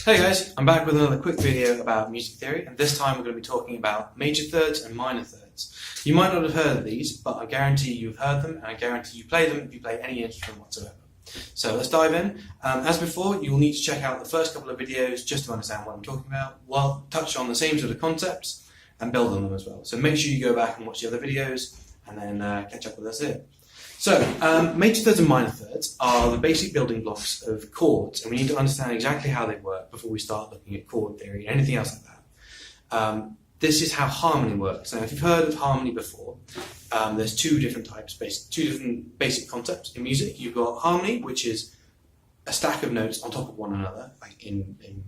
Hey guys, I'm back with another quick video about music theory, and this time we're going to be talking about major thirds and minor thirds. You might not have heard of these, but I guarantee you've heard them, and I guarantee you play them if you play any instrument whatsoever. So let's dive in. As before, you will need to check out the first couple of videos just to understand what I'm talking about, while touch on the same sort of concepts and build on them as well. So make sure you go back and watch the other videos, and then catch up with us here. So, major thirds and minor thirds are the basic building blocks of chords, and we need to understand exactly how they work before we start looking at chord theory and anything else like that. This is how harmony works. Now, if you've heard of harmony before, there's two different basic concepts in music. You've got harmony, which is a stack of notes on top of one another, like in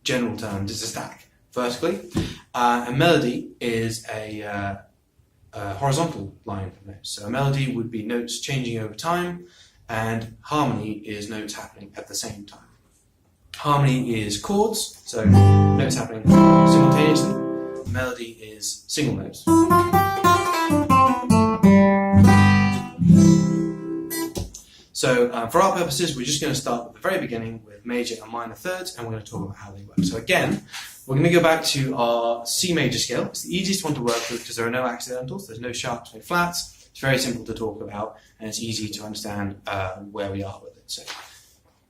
general terms, it's a stack, vertically. And melody is a horizontal line of notes. So a melody would be notes changing over time, and harmony is notes happening at the same time. Harmony is chords, so notes happening simultaneously. Melody is single notes. So for our purposes, we're just going to start at the very beginning with major and minor thirds, and we're going to talk about how they work. So again, we're going to go back to our C major scale. It's the easiest one to work with because there are no accidentals, there's no sharps, no flats. It's very simple to talk about, and it's easy to understand where we are with it. So,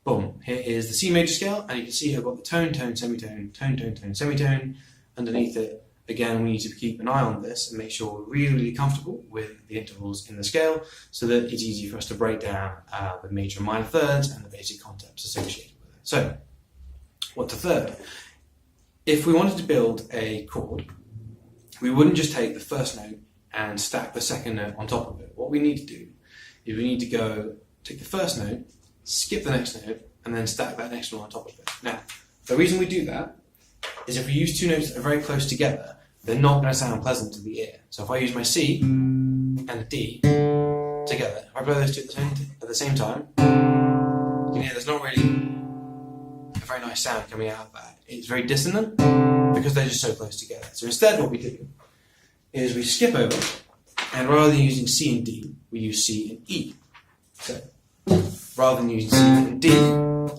boom, here is the C major scale, and you can see here I've got the tone, tone, semitone, tone, tone, tone, semitone. Underneath it, again, we need to keep an eye on this and make sure we're really, really comfortable with the intervals in the scale so that it's easy for us to break down the major and minor thirds and the basic concepts associated with it. So, what's a third? If we wanted to build a chord, we wouldn't just take the first note and stack the second note on top of it. What we need to do is we need to go take the first note, skip the next note, and then stack that next one on top of it. Now, the reason we do that is if we use two notes that are very close together, they're not going to sound pleasant to the ear. So if I use my C and a D together, if I play those two at the same time, you can hear there's not really a very nice sound coming out of that. It's very dissonant because they're just so close together. So instead what we do is we skip over, and rather than using C and D, we use C and E. So rather than using C and D,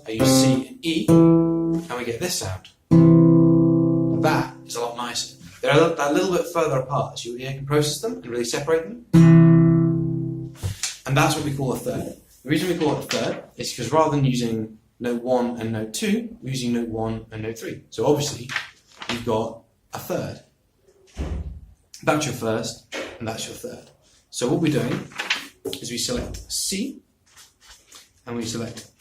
I use C and E, and we get this sound. That is a lot nicer. They're a little bit further apart, so your ear can process them and really separate them. And that's what we call a third. The reason we call it a third is because rather than using note 1 and note 2, we're using note 1 and note 3. So obviously, you've got a third. That's your first, and that's your third. So what we're doing is we select C, and we select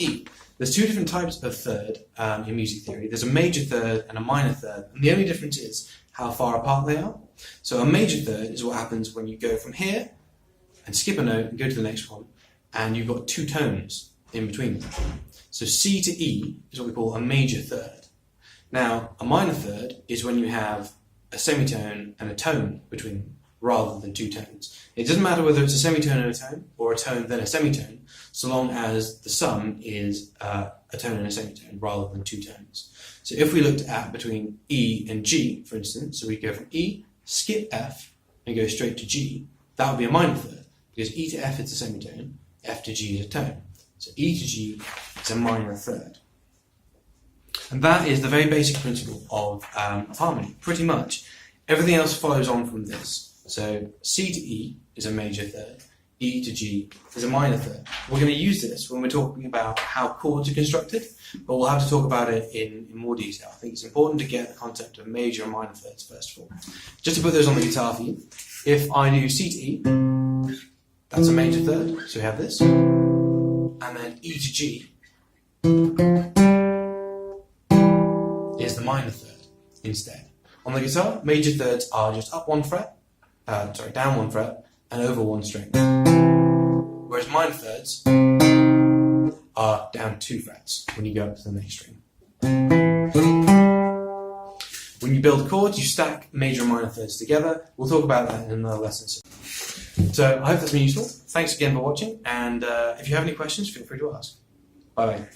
E. There's two different types of third in music theory. There's a major third and a minor third, and the only difference is how far apart they are. So a major third is what happens when you go from here and skip a note and go to the next one, and you've got two tones in between them. So C to E is what we call a major third. Now, a minor third is when you have a semitone and a tone between them, rather than two tones. It doesn't matter whether it's a semitone and a tone, or a tone then a semitone, so long as the sum is a tone and a semitone, rather than two tones. So if we looked at between E and G, for instance, so we go from E, skip F, and go straight to G, that would be a minor third, because E to F is a semitone, F to G is a tone. So E to G is a minor third. And that is the very basic principle of harmony, pretty much. Everything else follows on from this. So C to E is a major third, E to G is a minor third. We're going to use this when we're talking about how chords are constructed, but we'll have to talk about it in more detail. I think it's important to get the concept of major and minor thirds first of all. Just to put those on the guitar for you, if I do C to E, that's a major third, so we have this. And then E to G is the minor third instead. On the guitar, major thirds are just up one fret, down one fret, and over one string. Whereas minor thirds are down two frets when you go up to the next string. When you build chords, you stack major and minor thirds together. We'll talk about that in another lesson soon. So I hope that's been useful. Thanks again for watching, and if you have any questions, feel free to ask. Bye.